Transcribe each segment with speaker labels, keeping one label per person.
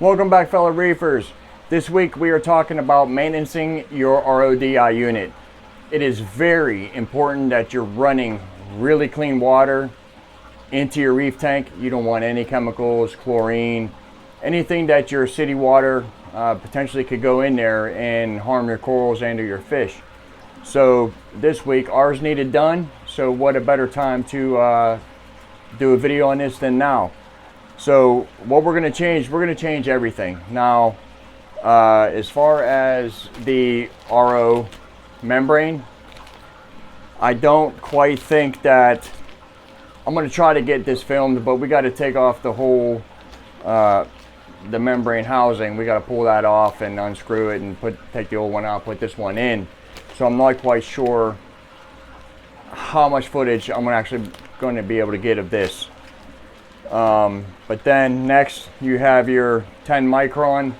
Speaker 1: Welcome back, fellow reefers. This week we are talking about maintaining your RODI unit. It is very important that you're running really clean water into your reef tank. You don't want any chemicals, chlorine, anything that your city water potentially could go in there and harm your corals and or your fish. So this week ours needed done, so what a better time to do a video on this than now. So what we're going to change everything. Now as far as the RO membrane, I don't quite think that I'm going to try to get this filmed, but we got to take off the whole the membrane housing. We got to pull that off and unscrew it and take the old one out, put this one in. So I'm not quite sure how much footage I'm actually going to be able to get of this. But then next you have your 10 micron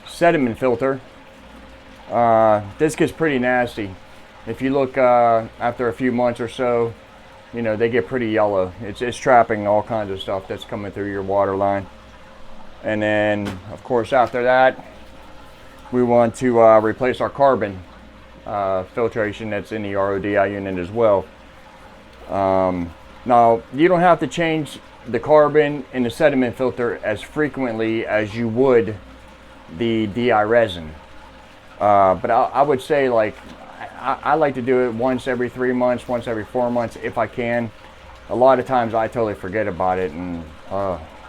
Speaker 1: sediment filter. This gets pretty nasty. If you look after a few months or so, you know, they get pretty yellow. It's trapping all kinds of stuff that's coming through your water line. And then of course after that we want to replace our carbon filtration that's in the RODI unit as well. Now you don't have to change the carbon in the sediment filter as frequently as you would the DI resin, but I would say, like, I like to do it once every 3 months, once every 4 months if I can. A lot of times I totally forget about it, and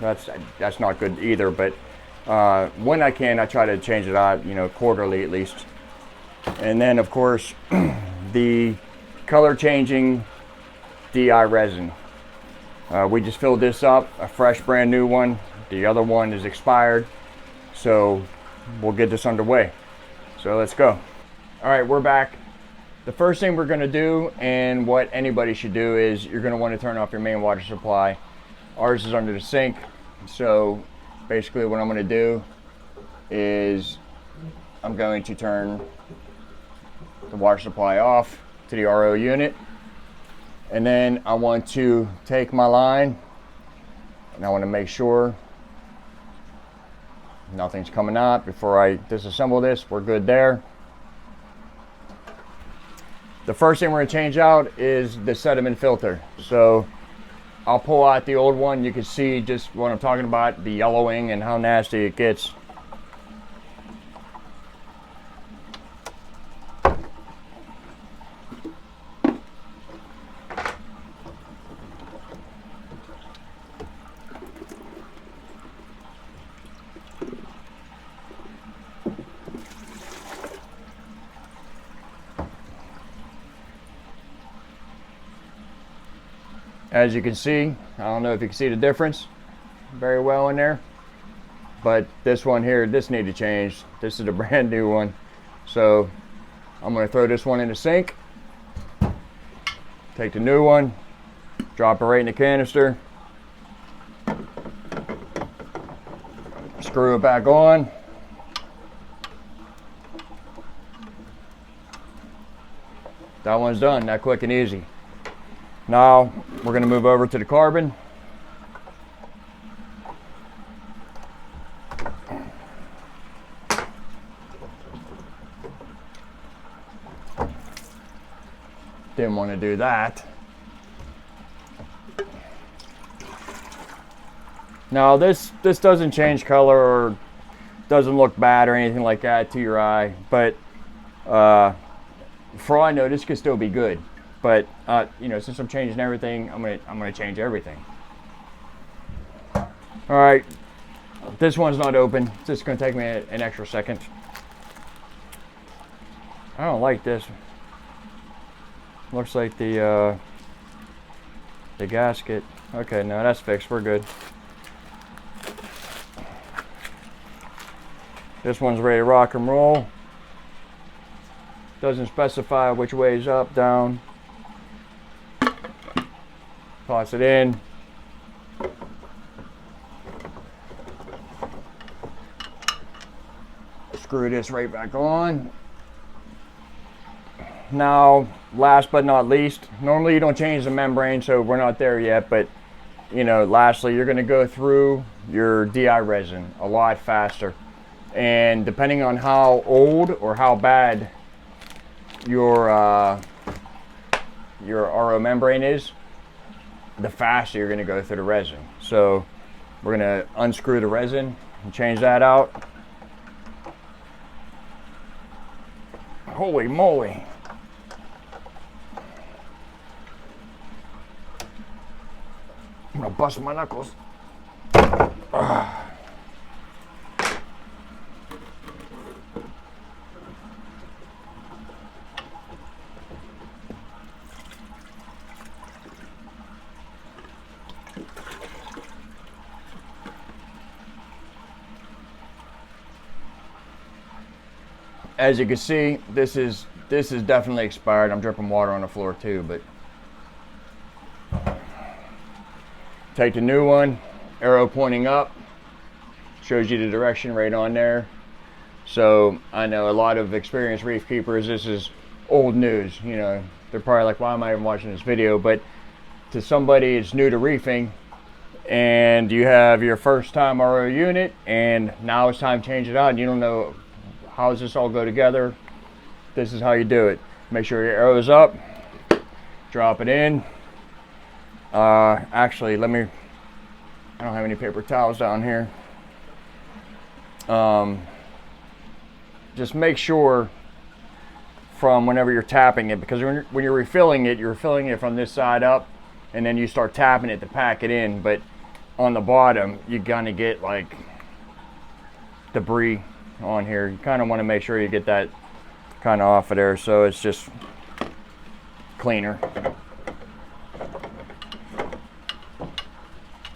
Speaker 1: that's not good either. But when I can, I try to change it out, you know, quarterly at least. And then of course the color changing DI resin. We just filled this up, a fresh brand new one. The other one is expired, so we'll get this underway. So let's go. All right, we're back. The first thing we're going to do, and what anybody should do, is you're going to want to turn off your main water supply. Ours is under the sink, so basically what I'm going to do is I'm going to turn the water supply off to the RO unit. And then I want to take my line and I want to make sure nothing's coming out before I disassemble this. We're good there. The first thing we're going to change out is the sediment filter. So I'll pull out the old one. You can see just what I'm talking about, the yellowing and how nasty it gets. As you can see, I don't know if you can see the difference very well in there, but this one here, this needs to change. This is a brand new one. So I'm going to throw this one in the sink, take the new one, drop it right in the canister, screw it back on. That one's done, that quick and easy. Now we're going to move over to the carbon. Didn't want to do that. Now this doesn't change color or doesn't look bad or anything like that to your eye, but for all I know, this could still be good. But you know, since I'm changing everything, I'm gonna change everything. All right, this one's not open. It's just gonna take me an extra second. I don't like this. Looks like the gasket. Okay, no, that's fixed. We're good. This one's ready to rock and roll. Doesn't specify which way is up, down. Toss it in. Screw this right back on. Now, last but not least, normally you don't change the membrane, so we're not there yet, but you know, lastly, you're going to go through your DI resin a lot faster. And depending on how old or how bad your RO membrane is, the faster you're going to go through the resin. So we're going to unscrew the resin and change that out. Holy moly. I'm going to bust my knuckles. As you can see, this is definitely expired. I'm dripping water on the floor too, but take the new one, arrow pointing up, shows you the direction right on there. So I know a lot of experienced reef keepers, this is old news. You know, they're probably like, why am I even watching this video? But to somebody that's new to reefing and you have your first time RO unit and now it's time to change it out and you don't know how does this all go together, this is how you do it. Make sure your arrow's up, drop it in. Actually, I don't have any paper towels down here. Just make sure from whenever you're tapping it, because when you're refilling it, you're refilling it from this side up, and then you start tapping it to pack it in. But on the bottom, you're gonna get like debris on here. You kind of want to make sure you get that kind of off of there, so it's just cleaner.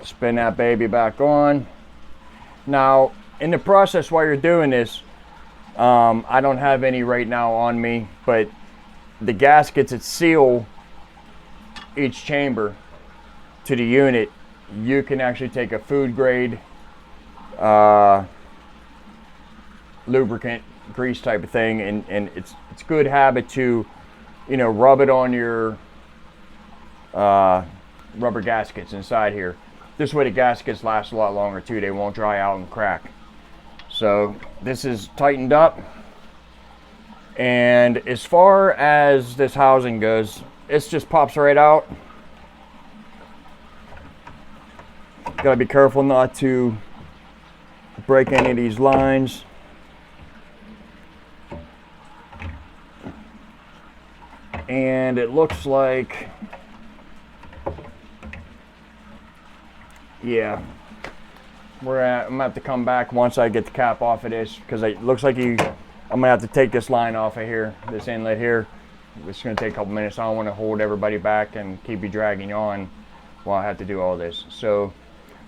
Speaker 1: Spin that baby back on. Now, in the process while you're doing this, I don't have any right now on me, but the gaskets that seal each chamber to the unit, you can actually take a food grade lubricant grease type of thing, and it's good habit to, you know, rub it on your rubber gaskets inside here. This way the gaskets last a lot longer too. They won't dry out and crack. So this is tightened up, and as far as this housing goes, it just pops right out. Gotta be careful not to break any of these lines. And it looks like, yeah, I'm gonna have to come back once I get the cap off of this, because it looks like I'm gonna have to take this line off of here, this inlet here. It's gonna take a couple minutes. I don't want to hold everybody back and keep you dragging on while I have to do all this. So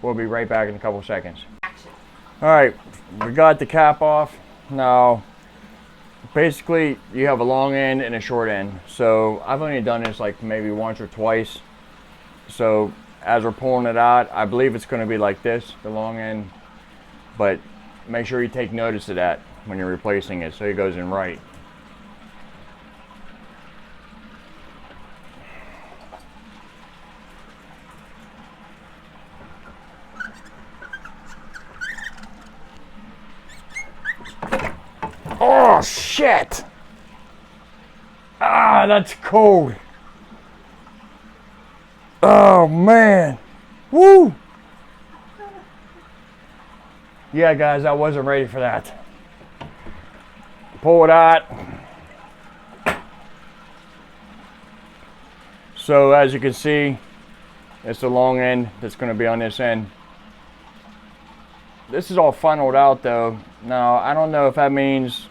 Speaker 1: we'll be right back in a couple seconds. All right, we got the cap off. Now, basically, you have a long end and a short end. So I've only done this like maybe once or twice. So as we're pulling it out, I believe it's going to be like this, the long end. But make sure you take notice of that when you're replacing it so it goes in right. Oh shit! Ah, that's cold. Oh man. Woo! Yeah guys, I wasn't ready for that. Pull it out. So as you can see, it's the long end that's going to be on this end. This is all funneled out though. Now I don't know if that means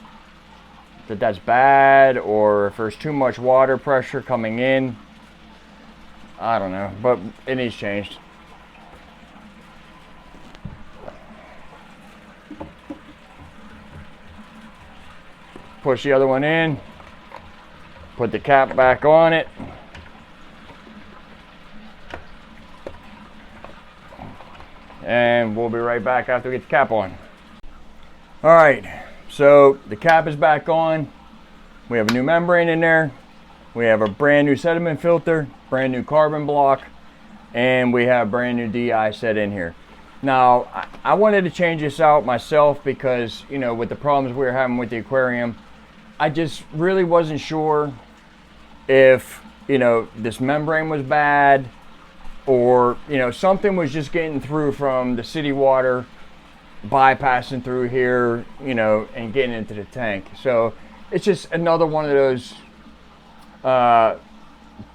Speaker 1: that that's bad or if there's too much water pressure coming in. I don't know, but it needs changed. Push the other one in, put the cap back on it. And we'll be right back after we get the cap on. All right, so the cap is back on. We have a new membrane in there. We have a brand new sediment filter, brand new carbon block, and we have brand new DI set in here. Now, I wanted to change this out myself because, you know, with the problems we were having with the aquarium, I just really wasn't sure if, you know, this membrane was bad, or, you know, something was just getting through from the city water, bypassing through here, you know, and getting into the tank. So it's just another one of those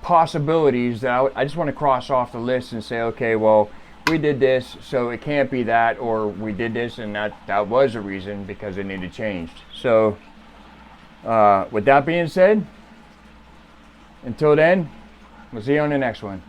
Speaker 1: possibilities that I just want to cross off the list and say, okay, well, we did this, so it can't be that, or we did this and that was a reason because it needed changed. So with that being said, until then, we'll see you on the next one.